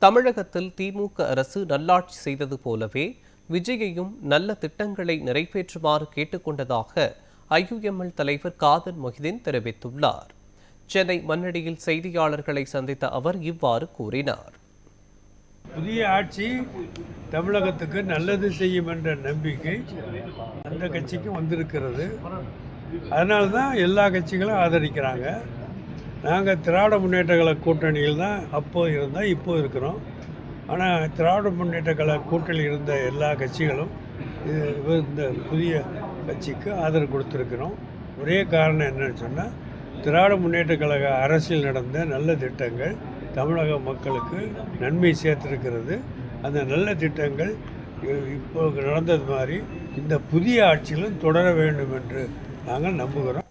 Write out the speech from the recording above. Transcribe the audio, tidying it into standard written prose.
தமிழகத்தில் திமுக அரசு நல்லாட்சி செய்தது போலவே விஜயையும் நல்ல திட்டங்களை நிறைவேற்றுமாறு கேட்டுக்கொண்டதாக ஐயுஎம்எல் தலைவர் காதர் மொஹிதீன் தெரிவித்துள்ளார். சென்னை மண்ணடியில் செய்தியாளர்களை சந்தித்த அவர் இவ்வாறு கூறினார். புதிய ஆட்சி தமிழகத்துக்கு நல்லது செய்யும் என்ற நம்பிக்கை அந்த கட்சிக்கு வந்திருக்கிறது. அதனால தான் எல்லா கட்சிகளும் ஆதரிக்கிறாங்க. நாங்கள் திராவிட முன்னேற்ற கழக கூட்டணியில் தான் அப்போ இருந்தால் இப்போ இருக்கிறோம். ஆனால் திராவிட முன்னேற்ற கழக கூட்டணியில் இருந்த எல்லா கட்சிகளும் இந்த புதிய கட்சிக்கு ஆதரவு கொடுத்துருக்கிறோம். ஒரே காரணம் என்னன்னு சொன்னால், திராவிட முன்னேற்ற கழக அரசியல் நடந்த நல்ல திட்டங்கள் தமிழக மக்களுக்கு நன்மை சேர்த்திருக்கிறது. அந்த நல்ல திட்டங்கள் இப்போ நடந்தது மாதிரி இந்த புதிய ஆட்சியிலும் தொடர வேண்டும் என்று நாங்கள் நம்புகிறோம்.